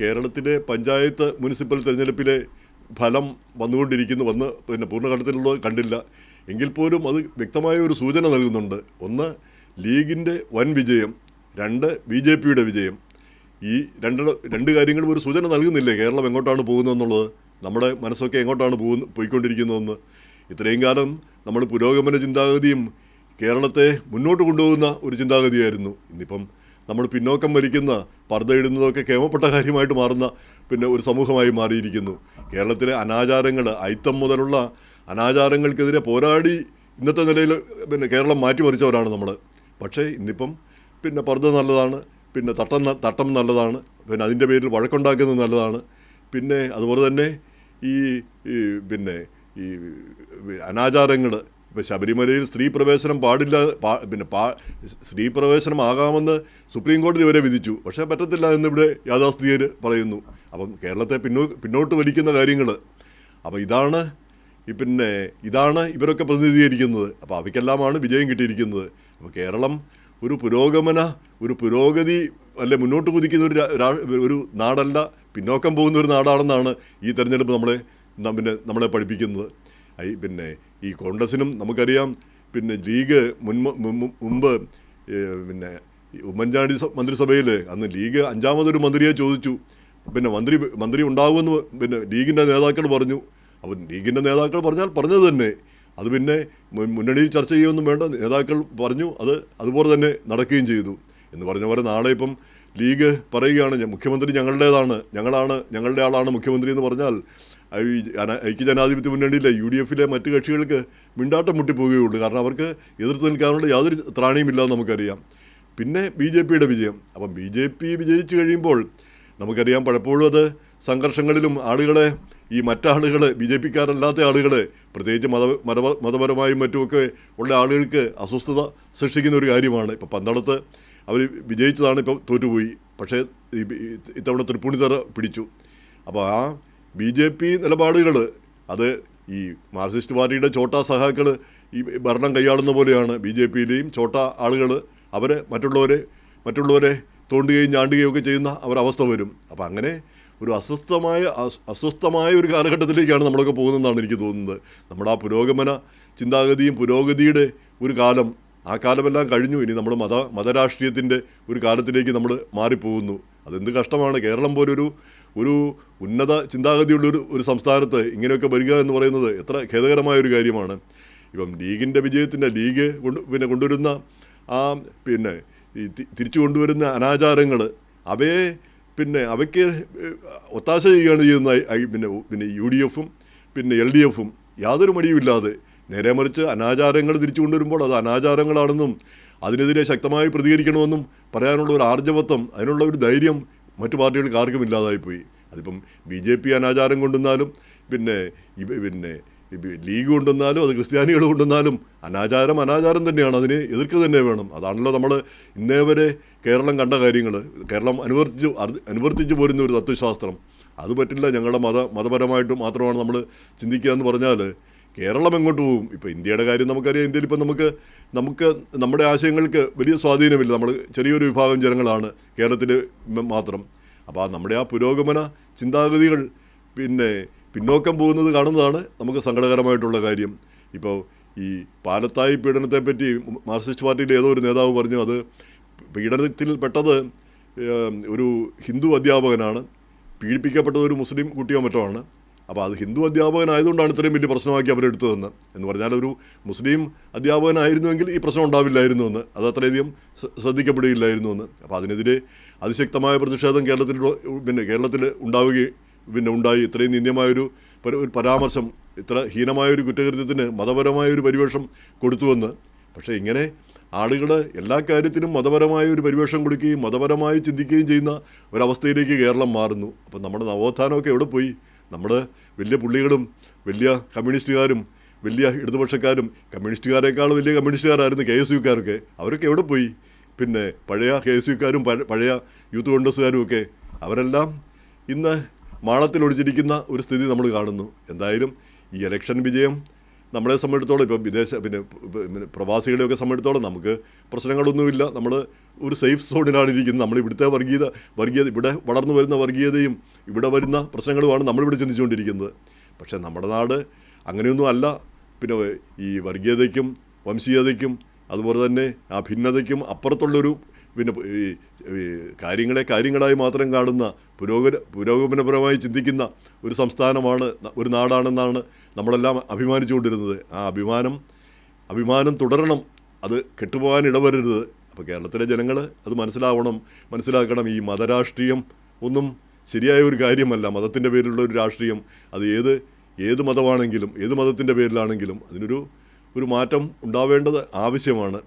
കേരളത്തിലെ പഞ്ചായത്ത് മുനിസിപ്പൽ തിരഞ്ഞെടുപ്പിലെ ഫലം വന്ന് പിന്നെ പൂർണ്ണഘട്ടത്തിലുള്ളത് കണ്ടില്ല. എങ്കിൽ പോലും അത് വ്യക്തമായ ഒരു സൂചന നൽകുന്നുണ്ട്. ഒന്ന്, ലീഗിൻ്റെ വൻ വിജയം. രണ്ട്, BJPയുടെ വിജയം. ഈ രണ്ട് കാര്യങ്ങളും ഒരു സൂചന നൽകുന്നില്ലേ കേരളം എങ്ങോട്ടാണ് പോകുന്നതെന്നുള്ളത്, നമ്മുടെ മനസ്സൊക്കെ എങ്ങോട്ടാണ് പോയിക്കൊണ്ടിരിക്കുന്നതെന്ന്. ഇത്രയും കാലം നമ്മൾ പുരോഗമന ചിന്താഗതിയും കേരളത്തെ മുന്നോട്ട് കൊണ്ടുപോകുന്ന ഒരു ചിന്താഗതിയായിരുന്നു. ഇന്നിപ്പം നമ്മൾ പിന്നോക്കം വലിക്കുന്ന, പർദ്ദ ഇടുന്നതൊക്കെ കേമപ്പെട്ട കാര്യമായിട്ട് മാറുന്ന പിന്നെ ഒരു സമൂഹമായി മാറിയിരിക്കുന്നു. കേരളത്തിലെ അനാചാരങ്ങൾ, അയിത്തം മുതലുള്ള അനാചാരങ്ങൾക്കെതിരെ പോരാടി ഇന്നത്തെ നിലയിൽ പിന്നെ കേരളം മാറ്റിമറിച്ചവരാണ് നമ്മൾ. പക്ഷേ ഇന്നിപ്പം പിന്നെ പർദ്ദ നല്ലതാണ്, പിന്നെ തട്ടം നല്ലതാണ്, പിന്നെ അതിൻ്റെ പേരിൽ വഴക്കുണ്ടാക്കുന്നത് നല്ലതാണ്. പിന്നെ അതുപോലെ തന്നെ ഈ പിന്നെ ഈ അനാചാരങ്ങൾ, ഇപ്പോൾ ശബരിമലയിൽ സ്ത്രീ പ്രവേശനം പാടില്ല, സ്ത്രീ പ്രവേശനം ആകാമെന്ന് സുപ്രീം കോടതി വരെ വിധിച്ചു. പക്ഷേ പറ്റത്തില്ല എന്നിവിടെ യാഥാസ്ഥിതികർ പറയുന്നു. അപ്പം കേരളത്തെ പിന്നോട്ട് വലിക്കുന്ന കാര്യങ്ങൾ. അപ്പോൾ ഇതാണ് ഇവരൊക്കെ പ്രതിനിധീകരിക്കുന്നത്. അപ്പോൾ അവയ്ക്കെല്ലാമാണ് വിജയം കിട്ടിയിരിക്കുന്നത്. അപ്പോൾ കേരളം ഒരു പുരോഗതി അല്ലെ മുന്നോട്ട് കുതിക്കുന്ന ഒരു നാടല്ല, പിന്നോക്കം പോകുന്ന ഒരു നാടാണെന്നാണ് ഈ തെരഞ്ഞെടുപ്പ് നമ്മളെ പഠിപ്പിക്കുന്നത്. പിന്നെ ഈ കോൺഗ്രസിനും നമുക്കറിയാം, പിന്നെ ലീഗ് മുമ്പ് പിന്നെ ഉമ്മൻചാണ്ടി മന്ത്രിസഭയിൽ അന്ന് ലീഗ് 5ാമതൊരു മന്ത്രിയെ ചോദിച്ചു. പിന്നെ മന്ത്രി ഉണ്ടാകുമെന്ന് പിന്നെ ലീഗിൻ്റെ നേതാക്കൾ പറഞ്ഞു. അപ്പം ലീഗിൻ്റെ നേതാക്കൾ പറഞ്ഞത് തന്നെ അത് പിന്നെ മുന്നണിയിൽ ചർച്ച ചെയ്യുമെന്നും വേണ്ട, നേതാക്കൾ പറഞ്ഞു, അതുപോലെ തന്നെ നടക്കുകയും ചെയ്തു. എന്ന് പറഞ്ഞ പോലെ നാളെ ഇപ്പം ലീഗ് പറയുകയാണ് മുഖ്യമന്ത്രി ഞങ്ങളുടെ ആളാണ് മുഖ്യമന്ത്രി എന്ന് പറഞ്ഞാൽ ഐക്യജനാധിപത്യ മുന്നണിയിലെ UDFിലെ മറ്റ് കക്ഷികൾക്ക് മിണ്ടാട്ടം മുട്ടിപ്പോവുകയുള്ളൂ. കാരണം അവർക്ക് എതിർത്ത് നിൽക്കാനുള്ള യാതൊരു ത്രാണിയുമില്ലാന്ന് നമുക്കറിയാം. പിന്നെ BJPയുടെ വിജയം. അപ്പം BJP വിജയിച്ചു കഴിയുമ്പോൾ നമുക്കറിയാം പലപ്പോഴും അത് സംഘർഷങ്ങളിലും ആളുകളെ, ഈ മറ്റാളുകൾ, BJPക്കാരല്ലാത്ത ആളുകൾ, പ്രത്യേകിച്ച് മതപരമായും മറ്റുമൊക്കെ ഉള്ള ആളുകൾക്ക് അസ്വസ്ഥത സൃഷ്ടിക്കുന്ന ഒരു കാര്യമാണ്. ഇപ്പോൾ പന്തളത്ത് അവർ വിജയിച്ചതാണ്, ഇപ്പോൾ തോറ്റുപോയി. പക്ഷേ ഇത്തവണ തൃപ്പൂണിത്തറ പിടിച്ചു. അപ്പോൾ ആ BJP നിലപാടുകൾ അത് ഈ മാർക്സിസ്റ്റ് പാർട്ടിയുടെ ചോട്ടാ സഹാക്കൾ ഈ ഭരണം കൈയാളുന്ന പോലെയാണ്. BJPയിലെയും ചോട്ടാ ആളുകൾ അവരെ മറ്റുള്ളവരെ തോണ്ടുകയും ചാണ്ടുകയും ഒക്കെ ചെയ്യുന്ന അവരവസ്ഥ വരും. അപ്പോൾ അങ്ങനെ ഒരു അസ്വസ്ഥമായ ഒരു കാലഘട്ടത്തിലേക്കാണ് നമ്മളൊക്കെ പോകുന്നതെന്നാണ് എനിക്ക് തോന്നുന്നത്. നമ്മുടെ ആ പുരോഗമന ചിന്താഗതിയും പുരോഗതിയുടെ ഒരു കാലം, ആ കാലമെല്ലാം കഴിഞ്ഞു. ഇനി നമ്മൾ മതരാഷ്ട്രീയത്തിൻ്റെ ഒരു കാലത്തിലേക്ക് നമ്മൾ മാറിപ്പോകുന്നു. അതെന്ത് കഷ്ടമാണ്. കേരളം പോലൊരു ഉന്നത ചിന്താഗതിയുള്ളൊരു സംസ്ഥാനത്ത് ഇങ്ങനെയൊക്കെ വരിക എന്ന് പറയുന്നത് എത്ര ഖേദകരമായൊരു കാര്യമാണ്. ഇപ്പം ലീഗിൻ്റെ വിജയത്തിൻ്റെ ലീഗ് കൊണ്ടുവരുന്ന തിരിച്ചു കൊണ്ടുവരുന്ന അനാചാരങ്ങൾ, അവയ്ക്ക് ഒത്താശ ചെയ്യുകയാണ് ചെയ്യുന്ന പിന്നെ UDFും പിന്നെ LDFും യാതൊരു മടിയുമില്ലാതെ. നേരെ മറിച്ച് അനാചാരങ്ങൾ തിരിച്ചു കൊണ്ടുവരുമ്പോൾ അത് അനാചാരങ്ങളാണെന്നും അതിനെതിരെ ശക്തമായി പ്രതികരിക്കണമെന്നും പറയാനുള്ള ഒരു ആർജവത്വം, അതിനുള്ള ഒരു ധൈര്യം മറ്റു പാർട്ടികൾക്ക് ആർക്കും ഇല്ലാതായിപ്പോയി. അതിപ്പം BJP അനാചാരം കൊണ്ടുവന്നാലും പിന്നെ ലീഗ് കൊണ്ടുവന്നാലും അത് ക്രിസ്ത്യാനികൾ കൊണ്ടുവന്നാലും അനാചാരം തന്നെയാണ്, അതിനെ എതിർക്കുക തന്നെ വേണം. അതാണല്ലോ നമ്മൾ ഇന്നേ വരെ കേരളം കണ്ട കാര്യങ്ങൾ. കേരളം അനുവർത്തിച്ചു പോരുന്ന ഒരു തത്വശാസ്ത്രം. അത് പറ്റില്ല, ഞങ്ങളുടെ മതപരമായിട്ട് മാത്രമാണ് നമ്മൾ ചിന്തിക്കുക എന്ന് പറഞ്ഞാൽ കേരളം എങ്ങോട്ട് പോകും? ഇപ്പോൾ ഇന്ത്യയുടെ കാര്യം നമുക്കറിയാം. ഇന്ത്യയിൽ ഇപ്പം നമുക്ക് നമ്മുടെ ആശയങ്ങൾക്ക് വലിയ സ്വാധീനമില്ല. നമ്മൾ ചെറിയൊരു വിഭാഗം ജനങ്ങളാണ് കേരളത്തിൽ മാത്രം. അപ്പോൾ നമ്മുടെ ആ പുരോഗമന ചിന്താഗതികൾ പിന്നോക്കം പോകുന്നത് കാണുന്നതാണ് നമുക്ക് സങ്കടകരമായിട്ടുള്ള കാര്യം. ഇപ്പോൾ ഈ പാലത്തായി പീഡനത്തെപ്പറ്റി മാർക്സിസ്റ്റ് പാർട്ടിയുടെ ഏതോ ഒരു നേതാവ് പറഞ്ഞു, അത് പീഡനത്തിൽ പെട്ടത് ഒരു ഹിന്ദു അധ്യാപകനാണ്, പീഡിപ്പിക്കപ്പെട്ടത് ഒരു മുസ്ലിം കുട്ടിയോ മറ്റോ ആണ്. അപ്പോൾ അത് ഹിന്ദു അധ്യാപകനായതുകൊണ്ടാണ് ഇത്രയും വലിയ പ്രശ്നമാക്കി അവരെടുത്തതെന്ന്. എന്ന് പറഞ്ഞാൽ ഒരു മുസ്ലിം അധ്യാപകനായിരുന്നുവെങ്കിൽ ഈ പ്രശ്നം ഉണ്ടാവില്ലായിരുന്നു എന്ന്, അത് അത്രയധികം ശ്രദ്ധിക്കപ്പെടുകയില്ലായിരുന്നു എന്ന്. അപ്പോൾ അതിനെതിരെ അതിശക്തമായ പ്രതിഷേധം കേരളത്തിൽ ഉണ്ടായി. ഇത്രയും നിന്ദ്യമായൊരു പരാമർശം, ഇത്ര ഹീനമായൊരു കുറ്റകൃത്യത്തിന് മതപരമായൊരു പരിവേഷം കൊടുത്തുവെന്ന്. പക്ഷേ ഇങ്ങനെ ആളുകൾ എല്ലാ കാര്യത്തിനും മതപരമായ ഒരു പരിവേഷം കൊടുക്കുകയും മതപരമായി ചിന്തിക്കുകയും ചെയ്യുന്ന ഒരവസ്ഥയിലേക്ക് കേരളം മാറുന്നു. അപ്പം നമ്മുടെ നവോത്ഥാനമൊക്കെ എവിടെ പോയി? നമ്മൾ വലിയ പുള്ളികളും വലിയ കമ്മ്യൂണിസ്റ്റുകാരും വലിയ ഇടതുപക്ഷക്കാരും, കമ്മ്യൂണിസ്റ്റുകാരേക്കാൾ വലിയ കമ്മ്യൂണിസ്റ്റുകാരായിരുന്നു KSUക്കാരൊക്കെ. അവരൊക്കെ എവിടെ പോയി? പിന്നെ പഴയ KSUക്കാരും പഴയ യൂത്ത് കോൺഗ്രസ്സുകാരും ഒക്കെ അവരെല്ലാം ഇന്ന് മാളത്തിൽ ഒളിച്ചിരിക്കുന്ന ഒരു സ്ഥിതി നമ്മൾ കാണുന്നു. എന്തായാലും ഈ ഇലക്ഷൻ വിജയം നമ്മളെ സംബന്ധിച്ചിടത്തോളം ഇപ്പോൾ പിന്നെ പ്രവാസികളെയൊക്കെ സംബന്ധിച്ചിടത്തോളം നമുക്ക് പ്രശ്നങ്ങളൊന്നുമില്ല. നമ്മൾ ഒരു സേഫ് സോണിലാണ് ഇരിക്കുന്നത്. നമ്മൾ ഇവിടുത്തെ വർഗീയത ഇവിടെ വളർന്നു വരുന്ന വർഗീയതയും ഇവിടെ വരുന്ന പ്രശ്നങ്ങളുമാണ് നമ്മളിവിടെ ചിന്തിച്ചുകൊണ്ടിരിക്കുന്നത്. പക്ഷേ നമ്മുടെ നാട് അങ്ങനെയൊന്നും അല്ല. പിന്നെ ഈ വർഗീയതയ്ക്കും വംശീയതയ്ക്കും അതുപോലെ തന്നെ ആ ഭിന്നതയ്ക്കും അപ്പുറത്തുള്ളൊരു പിന്നെ ഈ കാര്യങ്ങളായി മാത്രം കാണുന്ന പുരോഗമനപരമായി ചിന്തിക്കുന്ന ഒരു സംസ്ഥാനമാണ്, ഒരു നാടാണെന്നാണ് നമ്മളെല്ലാം അഭിമാനിച്ചുകൊണ്ടിരുന്നത്. ആ അഭിമാനം തുടരണം, അത് കെട്ടുപോകാൻ ഇടവരരുത്. അപ്പോൾ കേരളത്തിലെ ജനങ്ങൾ അത് മനസ്സിലാക്കണം. ഈ മതരാഷ്ട്രീയം ഒന്നും ശരിയായ ഒരു കാര്യമല്ല. മതത്തിൻ്റെ പേരിലുള്ള ഒരു രാഷ്ട്രീയം, അത് ഏത് മതമാണെങ്കിലും ഏത് മതത്തിൻ്റെ പേരിലാണെങ്കിലും അതിനൊരു മാറ്റം ഉണ്ടാവേണ്ടത് ആവശ്യമാണ്.